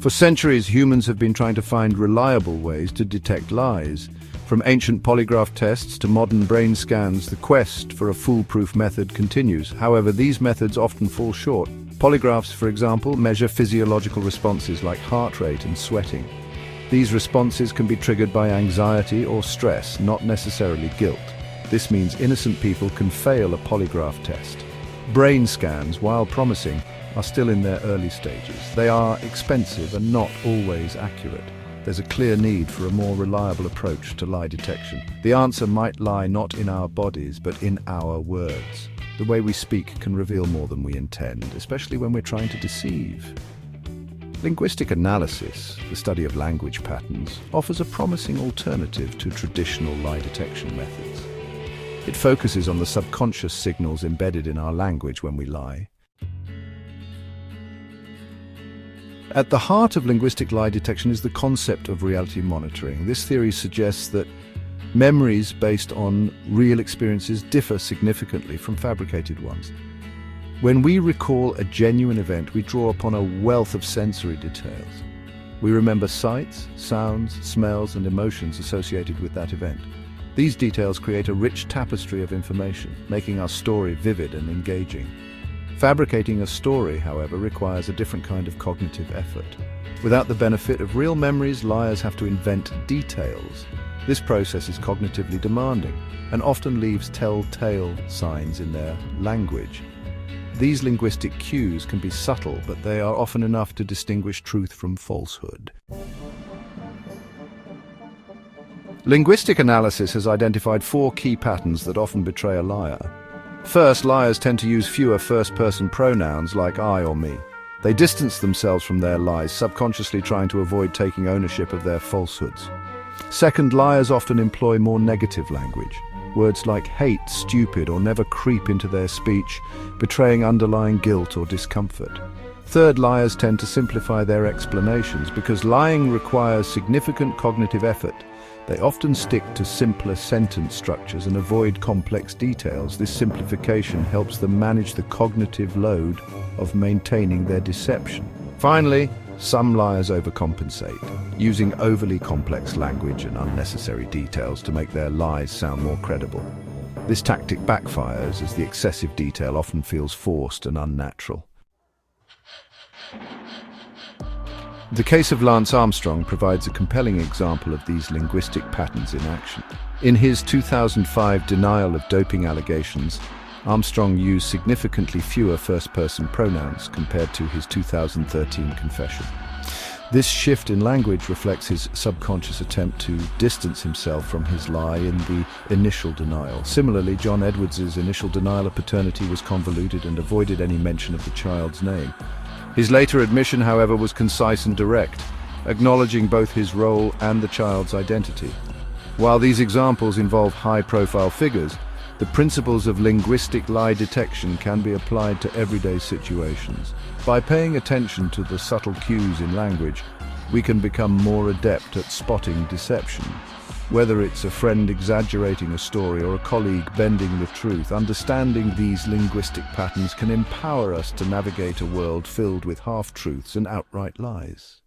For centuries, humans have been trying to find reliable ways to detect lies. From ancient polygraph tests to modern brain scans, the quest for a foolproof method continues. However, these methods often fall short. Polygraphs, for example, measure physiological responses like heart rate and sweating. These responses can be triggered by anxiety or stress, not necessarily guilt. This means innocent people can fail a polygraph test. Brain scans, while promising, are still in their early stages. They are expensive and not always accurate. There's a clear need for a more reliable approach to lie detection. The answer might lie not in our bodies, but in our words. The way we speak can reveal more than we intend, especially when we're trying to deceive. Linguistic analysis, the study of language patterns, offers a promising alternative to traditional lie detection methods. It focuses on the subconscious signals embedded in our language when we lie. At the heart of linguistic lie detection is the concept of reality monitoring. This theory suggests that memories based on real experiences differ significantly from fabricated ones. When we recall a genuine event, we draw upon a wealth of sensory details. We remember sights, sounds, smells, and emotions associated with that event. These details create a rich tapestry of information, making our story vivid and engaging. Fabricating a story, however, requires a different kind of cognitive effort. Without the benefit of real memories, liars have to invent details. This process is cognitively demanding and often leaves telltale signs in their language. These linguistic cues can be subtle, but they are often enough to distinguish truth from falsehood. Linguistic analysis has identified 4 key patterns that often betray a liar. First, liars tend to use fewer first-person pronouns like I or me. They distance themselves from their lies, subconsciously trying to avoid taking ownership of their falsehoods. Second, liars often employ more negative language. Words like hate, stupid, or never creep into their speech, betraying underlying guilt or discomfort. Third, liars tend to simplify their explanations. Because lying requires significant cognitive effort, they often stick to simpler sentence structures and avoid complex details. This simplification helps them manage the cognitive load of maintaining their deception. Finally, some liars overcompensate, using overly complex language and unnecessary details to make their lies sound more credible. This tactic backfires as the excessive detail often feels forced and unnatural. The case of Lance Armstrong provides a compelling example of these linguistic patterns in action. In his 2005 denial of doping allegations, Armstrong used significantly fewer first-person pronouns compared to his 2013 confession. This shift in language reflects his subconscious attempt to distance himself from his lie in the initial denial. Similarly, John Edwards' initial denial of paternity was convoluted and avoided any mention of the child's name. His later admission, however, was concise and direct, acknowledging both his role and the child's identity. While these examples involve high-profile figures, the principles of linguistic lie detection can be applied to everyday situations. By paying attention to the subtle cues in language, we can become more adept at spotting deception. Whether it's a friend exaggerating a story or a colleague bending the truth, understanding these linguistic patterns can empower us to navigate a world filled with half-truths and outright lies.